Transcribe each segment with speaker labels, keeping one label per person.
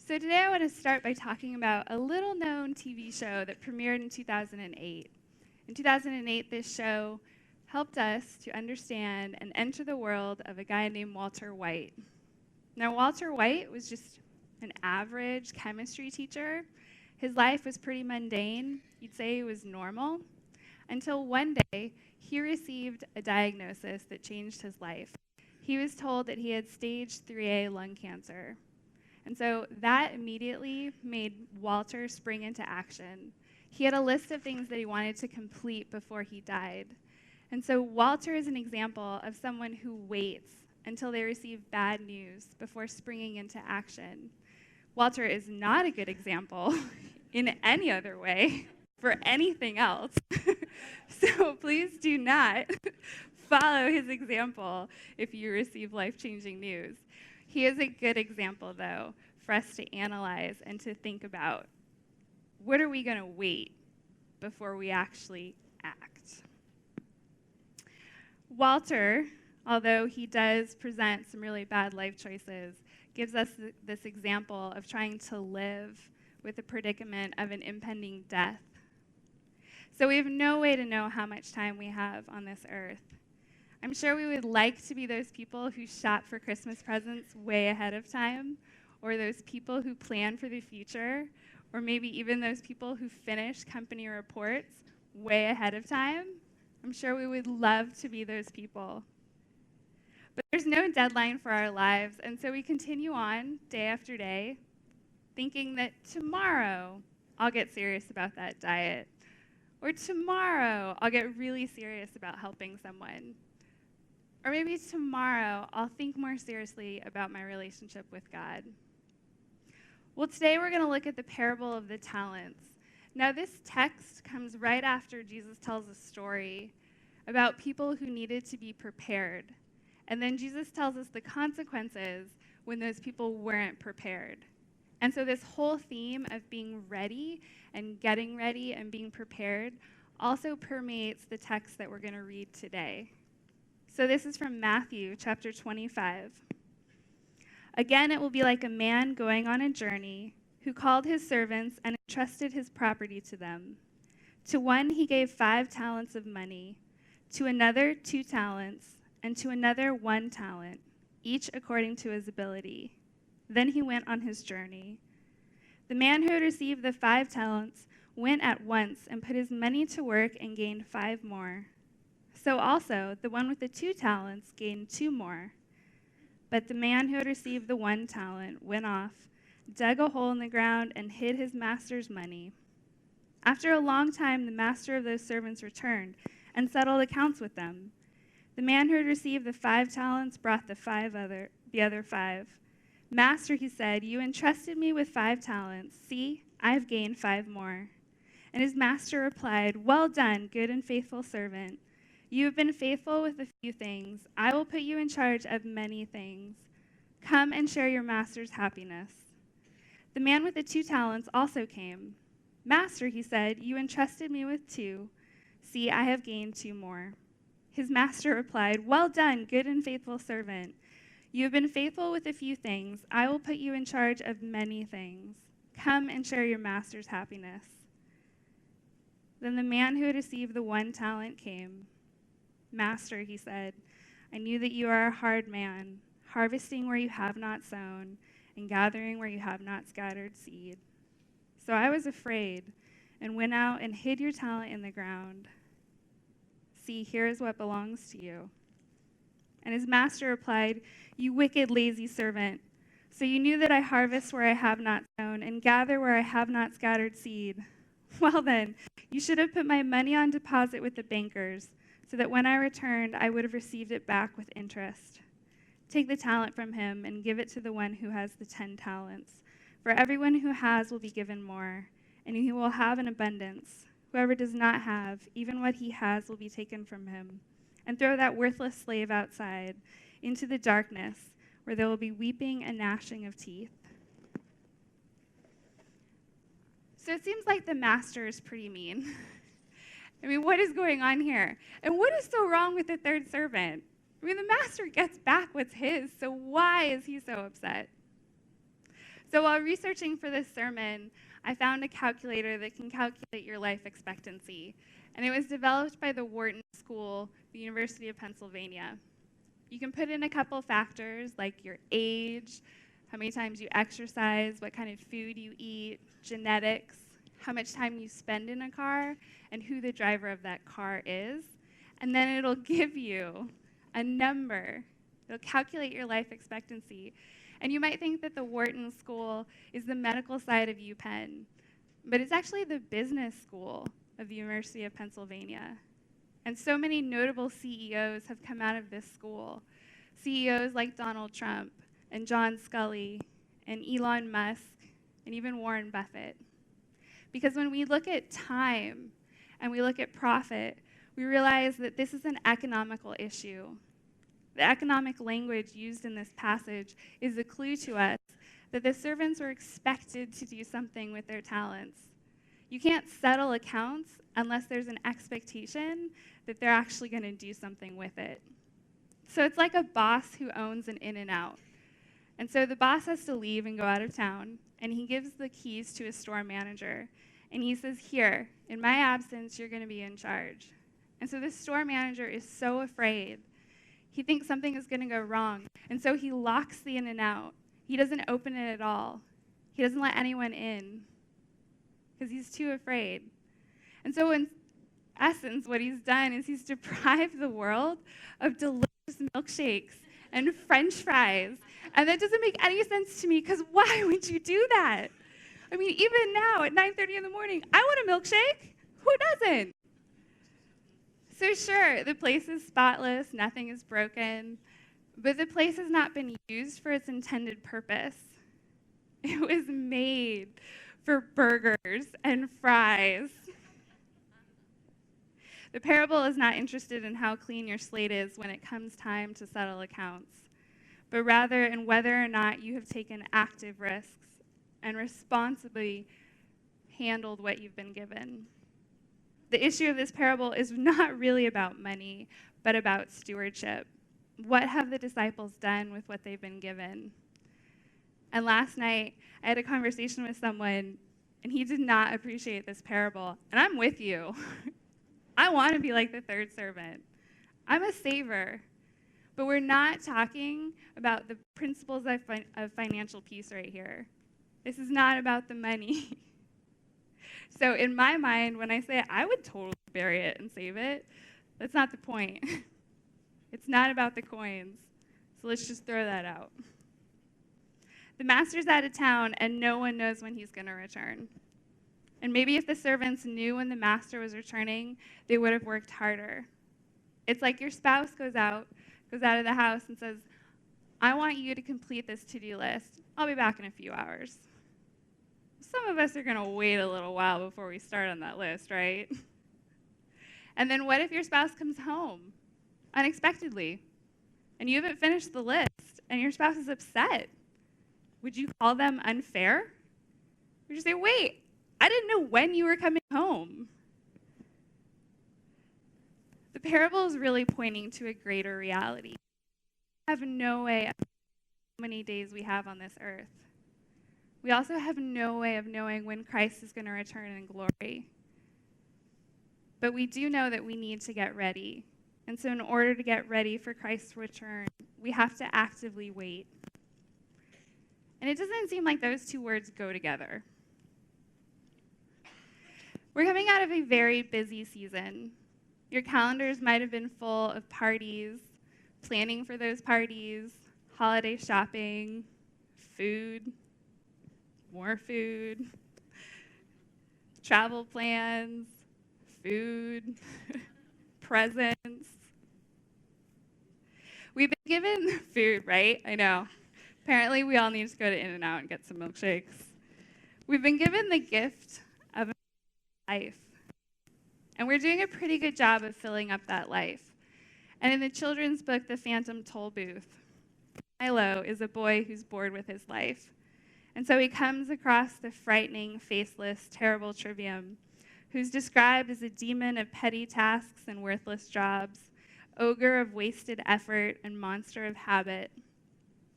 Speaker 1: So today I want to start by talking about a little-known TV show that premiered in 2008. In 2008, this show helped us to understand and enter the world of a guy named Walter White. Now, Walter White was just an average chemistry teacher. His life was pretty mundane. You'd say he was normal. Until one day, he received a diagnosis that changed his life. He was told that he had stage 3A lung cancer. And so that immediately made Walter spring into action. He had a list of things that he wanted to complete before he died. And so Walter is an example of someone who waits until they receive bad news before springing into action. Walter is not a good example in any other way for anything else. So please do not follow his example if you receive life-changing news. He is a good example, though, for us to analyze and to think about. What are we going to wait before we actually act? Walter, although he does present some really bad life choices, gives us this example of trying to live with the predicament of an impending death. So we have no way to know how much time we have on this earth. I'm sure we would like to be those people who shop for Christmas presents way ahead of time, or those people who plan for the future, or maybe even those people who finish company reports way ahead of time. I'm sure we would love to be those people. But there's no deadline for our lives, and so we continue on day after day, thinking that tomorrow I'll get serious about that diet, or tomorrow I'll get really serious about helping someone. Or maybe tomorrow, I'll think more seriously about my relationship with God. Well, today we're going to look at the parable of the talents. Now, this text comes right after Jesus tells a story about people who needed to be prepared. And then Jesus tells us the consequences when those people weren't prepared. And so this whole theme of being ready and getting ready and being prepared also permeates the text that we're going to read today. So this is from Matthew chapter 25. Again, it will be like a man going on a journey who called his servants and entrusted his property to them. To one he gave 5 talents of money, to another 2 talents, and to another 1 talent, each according to his ability. Then he went on his journey. The man who had received the 5 talents went at once and put his money to work and gained 5 more. So also, the one with the 2 talents gained 2 more. But the man who had received the 1 talent went off, dug a hole in the ground, and hid his master's money. After a long time, the master of those servants returned and settled accounts with them. The man who had received the 5 talents brought the other 5. Master, he said, you entrusted me with 5 talents. See, I have gained 5 more. And his master replied, well done, good and faithful servant. You have been faithful with a few things. I will put you in charge of many things. Come and share your master's happiness. The man with the 2 talents also came. Master, he said, you entrusted me with 2. See, I have gained 2 more. His master replied, well done, good and faithful servant. You have been faithful with a few things. I will put you in charge of many things. Come and share your master's happiness. Then the man who had received the 1 talent came. Master, he said, I knew that you are a hard man, harvesting where you have not sown, and gathering where you have not scattered seed. So I was afraid, and went out and hid your talent in the ground. See, here is what belongs to you. And his master replied, you wicked, lazy servant. So you knew that I harvest where I have not sown, and gather where I have not scattered seed. Well then, you should have put my money on deposit with the bankers, so that when I returned, I would have received it back with interest. Take the talent from him and give it to the one who has the 10 talents. For everyone who has will be given more, and he will have an abundance. Whoever does not have, even what he has will be taken from him. And throw that worthless slave outside into the darkness, where there will be weeping and gnashing of teeth. So it seems like the master is pretty mean. I mean, what is going on here? And what is so wrong with the 3rd servant? I mean, the master gets back what's his, so why is he so upset? So while researching for this sermon, I found a calculator that can calculate your life expectancy. And it was developed by the Wharton School, the University of Pennsylvania. You can put in a couple factors like your age, how many times you exercise, what kind of food you eat, genetics, how much time you spend in a car, and who the driver of that car is. And then it'll give you a number. It'll calculate your life expectancy. And you might think that the Wharton School is the medical side of UPenn, but it's actually the business school of the University of Pennsylvania. And so many notable CEOs have come out of this school. CEOs like Donald Trump and John Scully and Elon Musk and even Warren Buffett. Because when we look at time and we look at profit, we realize that this is an economical issue. The economic language used in this passage is a clue to us that the servants were expected to do something with their talents. You can't settle accounts unless there's an expectation that they're actually going to do something with it. So it's like a boss who owns an In-N-Out. And so the boss has to leave and go out of town, and he gives the keys to a store manager. And he says, here, in my absence, you're going to be in charge. And so this store manager is so afraid. He thinks something is going to go wrong. And so he locks the In-N-Out. He doesn't open it at all. He doesn't let anyone in because he's too afraid. And so in essence, what he's done is he's deprived the world of delicious milkshakes and French fries. And that doesn't make any sense to me because why would you do that? I mean, even now at 9:30 in the morning, I want a milkshake. Who doesn't? So sure, the place is spotless, nothing is broken, but the place has not been used for its intended purpose. It was made for burgers and fries. The parable is not interested in how clean your slate is when it comes time to settle accounts, but rather in whether or not you have taken active risks and responsibly handled what you've been given. The issue of this parable is not really about money, but about stewardship. What have the disciples done with what they've been given? And last night, I had a conversation with someone, and he did not appreciate this parable. And I'm with you. I want to be like the third servant. I'm a saver. But we're not talking about the principles of financial peace right here. This is not about the money. So in my mind, when I say it, I would totally bury it and save it. That's not the point. It's not about the coins. So let's just throw that out. The master's out of town, and no one knows when he's going to return. And maybe if the servants knew when the master was returning, they would have worked harder. It's like your spouse goes out of the house and says, I want you to complete this to-do list. I'll be back in a few hours. Some of us are going to wait a little while before we start on that list, right? And then what if your spouse comes home unexpectedly and you haven't finished the list and your spouse is upset? Would you call them unfair? Would you say, wait, I didn't know when you were coming home? The parable is really pointing to a greater reality. We have no way of knowing how many days we have on this earth. We also have no way of knowing when Christ is going to return in glory. But we do know that we need to get ready. And so in order to get ready for Christ's return, we have to actively wait. And it doesn't seem like those two words go together. We're coming out of a very busy season. Your calendars might have been full of parties, planning for those parties, holiday shopping, food, more food, travel plans, food, presents. We've been given food, right? I know. Apparently, we all need to go to In-N-Out and get some milkshakes. We've been given the gift of life. And we're doing a pretty good job of filling up that life. And in the children's book, The Phantom Toll Booth, Milo is a boy who's bored with his life. And so he comes across the frightening, faceless, terrible Trivium, who's described as a demon of petty tasks and worthless jobs, ogre of wasted effort and monster of habit.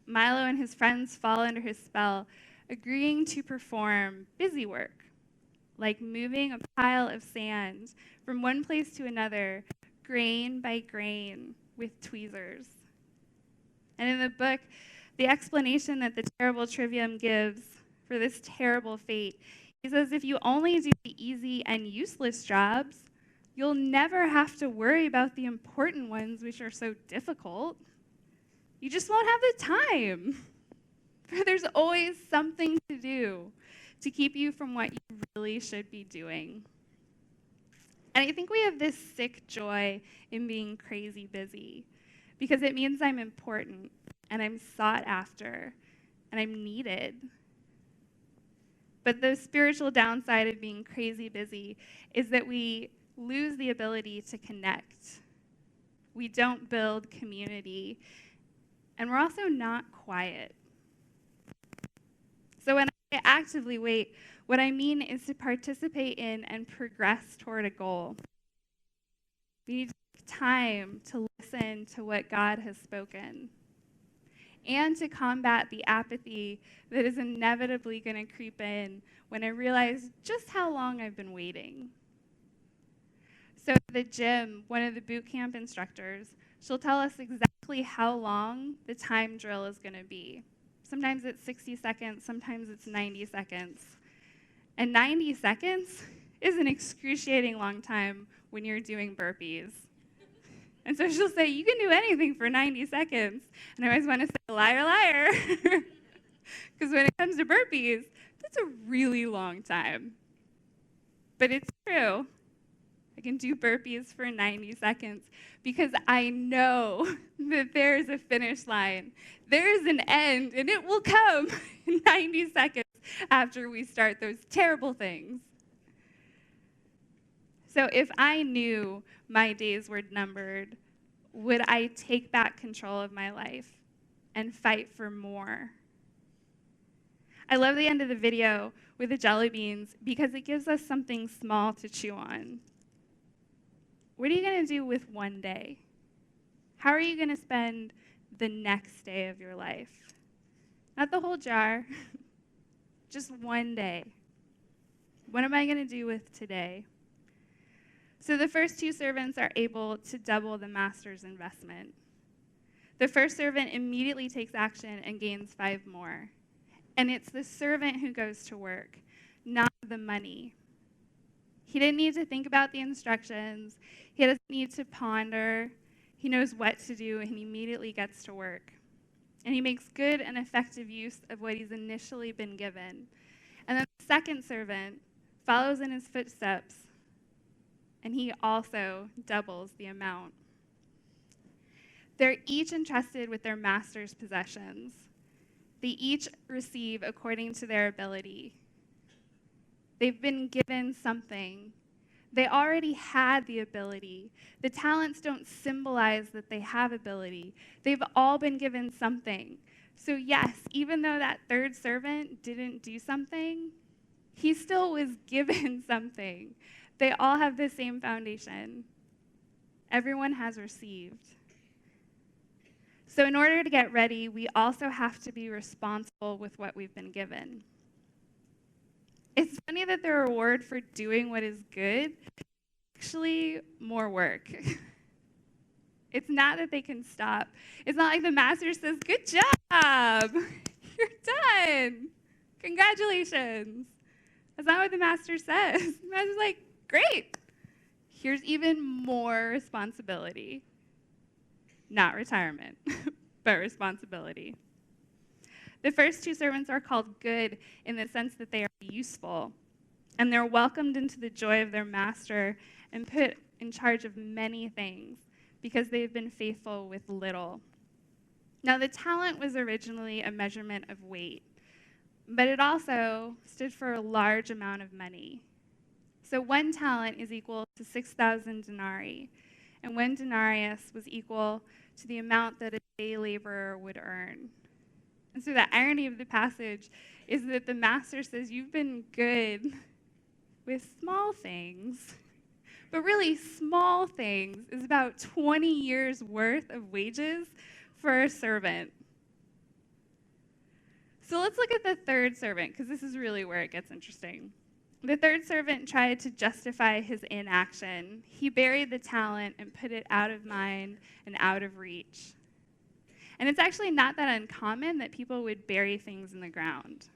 Speaker 1: Milo and his friends fall under his spell, agreeing to perform busy work, like moving a pile of sand from one place to another, grain by grain, with tweezers. And in the book, the explanation that the terrible trivium gives for this terrible fate, he says if you only do the easy and useless jobs, you'll never have to worry about the important ones which are so difficult. You just won't have the time. For there's always something to do to keep you from what you really should be doing. And I think we have this sick joy in being crazy busy because it means I'm important and I'm sought after and I'm needed. But the spiritual downside of being crazy busy is that we lose the ability to connect. We don't build community, and we're also not quiet. So when I actively wait, what I mean is to participate in and progress toward a goal. We need to take time to listen to what God has spoken and to combat the apathy that is inevitably going to creep in when I realize just how long I've been waiting. So at the gym, one of the boot camp instructors, she'll tell us exactly how long the time drill is going to be. Sometimes it's 60 seconds, sometimes it's 90 seconds. And 90 seconds is an excruciating long time when you're doing burpees. And so she'll say, you can do anything for 90 seconds. And I always want to say, liar, liar. Because when it comes to burpees, that's a really long time. But it's true. I can do burpees for 90 seconds because I know that there is a finish line. There is an end, and it will come in 90 seconds after we start those terrible things. So if I knew my days were numbered, would I take back control of my life and fight for more? I love the end of the video with the jelly beans because it gives us something small to chew on. What are you going to do with one day? How are you going to spend the next day of your life? Not the whole jar, just one day. What am I going to do with today? So the first two servants are able to double the master's investment. The first servant immediately takes action and gains 5 more. And it's the servant who goes to work, not the money. He didn't need to think about the instructions. He doesn't need to ponder. He knows what to do, and he immediately gets to work. And he makes good and effective use of what he's initially been given. And then the second servant follows in his footsteps, and he also doubles the amount. They're each entrusted with their master's possessions. They each receive according to their ability. They've been given something. They already had the ability. The talents don't symbolize that they have ability. They've all been given something. So yes, even though that third servant didn't do something, he still was given something. They all have the same foundation. Everyone has received. So in order to get ready, we also have to be responsible with what we've been given. It's funny that the reward for doing what is good is actually more work. It's not that they can stop. It's not like the master says, good job, you're done, congratulations. That's not what the master says. The master's like, great, here's even more responsibility. Not retirement, but responsibility. The first two servants are called good in the sense that they are useful, and they're welcomed into the joy of their master and put in charge of many things because they've been faithful with little. Now, the talent was originally a measurement of weight, but it also stood for a large amount of money. So 1 talent is equal to 6,000 denarii, and 1 denarius was equal to the amount that a day laborer would earn. And so the irony of the passage is that the master says, you've been good with small things. But really, small things is about 20 years worth of wages for a servant. So let's look at the third servant, because this is really where it gets interesting. The third servant tried to justify his inaction. He buried the talent and put it out of mind and out of reach. And it's actually not that uncommon that people would bury things in the ground.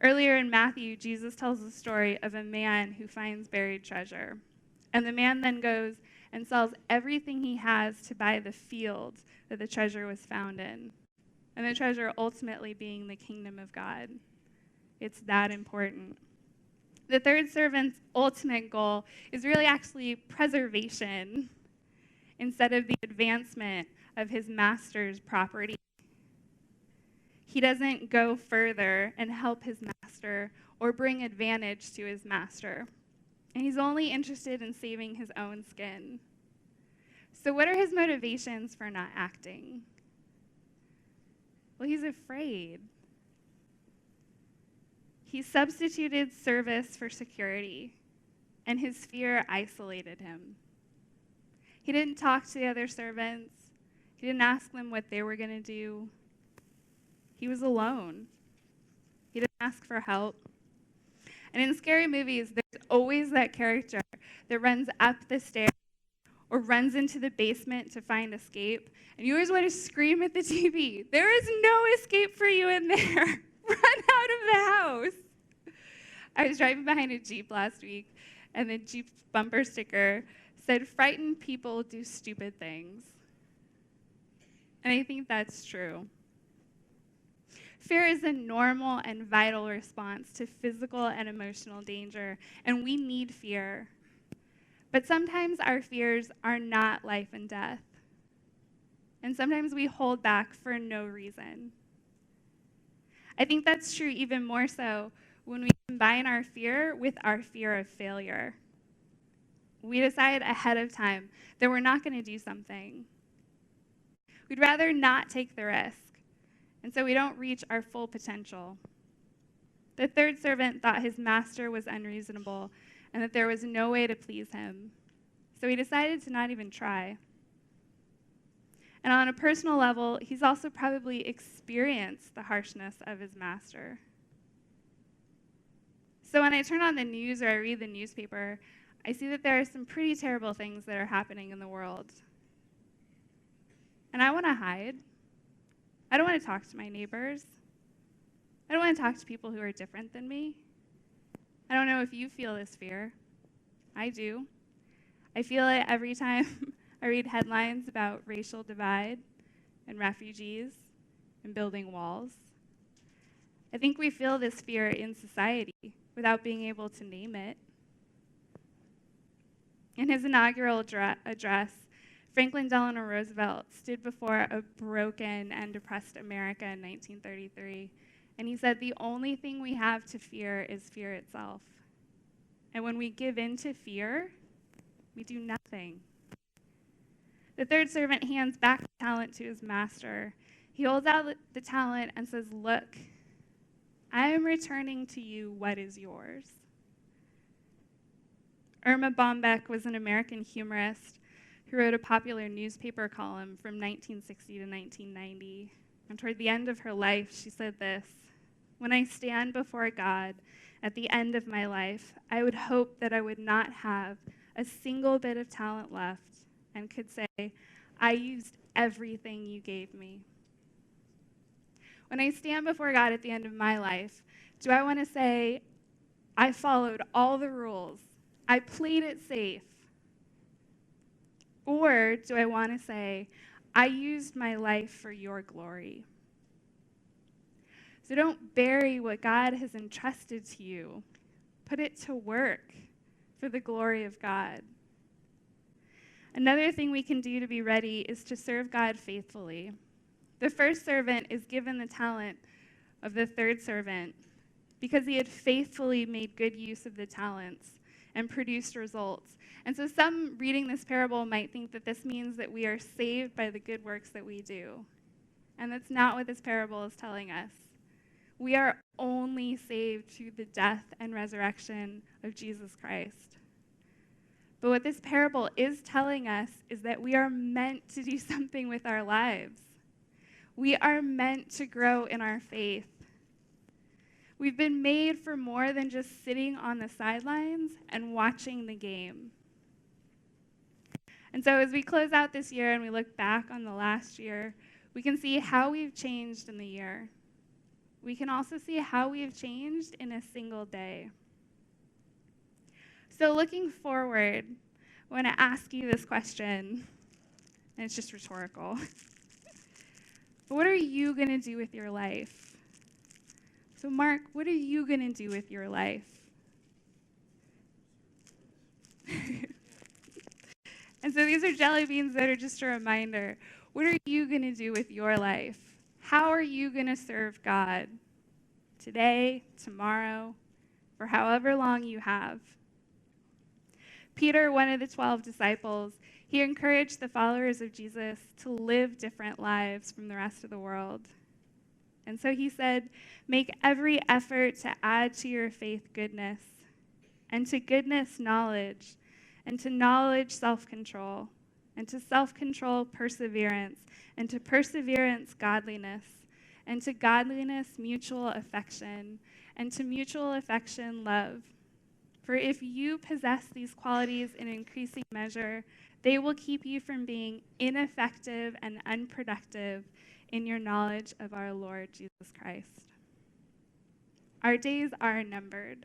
Speaker 1: Earlier in Matthew, Jesus tells the story of a man who finds buried treasure. And the man then goes and sells everything he has to buy the field that the treasure was found in. And the treasure ultimately being the kingdom of God. It's that important. The third servant's ultimate goal is really actually preservation instead of the advancement of his master's property. He doesn't go further and help his master or bring advantage to his master. And he's only interested in saving his own skin. So what are his motivations for not acting? Well, he's afraid. He substituted service for security, and his fear isolated him. He didn't talk to the other servants. He didn't ask them what they were going to do. He was alone. He didn't ask for help. And in scary movies, there's always that character that runs up the stairs or runs into the basement to find escape. And you always want to scream at the TV, "There is no escape for you in there. Run out of the house." I was driving behind a Jeep last week, and the Jeep bumper sticker said, "Frightened people do stupid things." And I think that's true. Fear is a normal and vital response to physical and emotional danger, and we need fear. But sometimes our fears are not life and death. And sometimes we hold back for no reason. I think that's true even more so when we combine our fear with our fear of failure. We decide ahead of time that we're not going to do something. We'd rather not take the risk. And so we don't reach our full potential. The third servant thought his master was unreasonable and that there was no way to please him. So he decided to not even try. And on a personal level, he's also probably experienced the harshness of his master. So when I turn on the news or I read the newspaper, I see that there are some pretty terrible things that are happening in the world. And I want to hide. I don't want to talk to my neighbors. I don't want to talk to people who are different than me. I don't know if you feel this fear. I do. I feel it every time I read headlines about racial divide and refugees and building walls. I think we feel this fear in society without being able to name it. In his inaugural address, Franklin Delano Roosevelt stood before a broken and depressed America in 1933, and he said, "The only thing we have to fear is fear itself. And when we give in to fear, we do nothing." The third servant hands back the talent to his master. He holds out the talent and says, "Look, I am returning to you what is yours." Irma Bombeck was an American humorist who wrote a popular newspaper column from 1960 to 1990. And toward the end of her life, she said this: "When I stand before God at the end of my life, I would hope that I would not have a single bit of talent left and could say, 'I used everything you gave me.' When I stand before God at the end of my life, do I want to say, 'I followed all the rules, I played it safe'? Or do I want to say, 'I used my life for your glory'?" So don't bury what God has entrusted to you. Put it to work for the glory of God. Another thing we can do to be ready is to serve God faithfully. The first servant is given the talent of the third servant because he had faithfully made good use of the talents and produced results. And so some reading this parable might think that this means that we are saved by the good works that we do. And that's not what this parable is telling us. We are only saved through the death and resurrection of Jesus Christ. But what this parable is telling us is that we are meant to do something with our lives. We are meant to grow in our faith. We've been made for more than just sitting on the sidelines and watching the game. And so as we close out this year and we look back on the last year, we can see how we've changed in the year. We can also see how we've changed in a single day. So looking forward, I want to ask you this question, and it's just rhetorical. But what are you going to do with your life? So Mark, what are you going to do with your life? And so these are jelly beans that are just a reminder. What are you going to do with your life? How are you going to serve God? Today, tomorrow, for however long you have. Peter, one of the 12 disciples, he encouraged the followers of Jesus to live different lives from the rest of the world. And so he said, make every effort to add to your faith goodness, and to goodness knowledge, and to knowledge self-control, and to self-control perseverance, and to perseverance godliness, and to godliness mutual affection, and to mutual affection love. For if you possess these qualities in increasing measure, they will keep you from being ineffective and unproductive in your knowledge of our Lord Jesus Christ. Our days are numbered,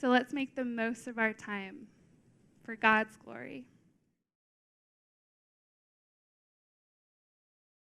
Speaker 1: so let's make the most of our time for God's glory.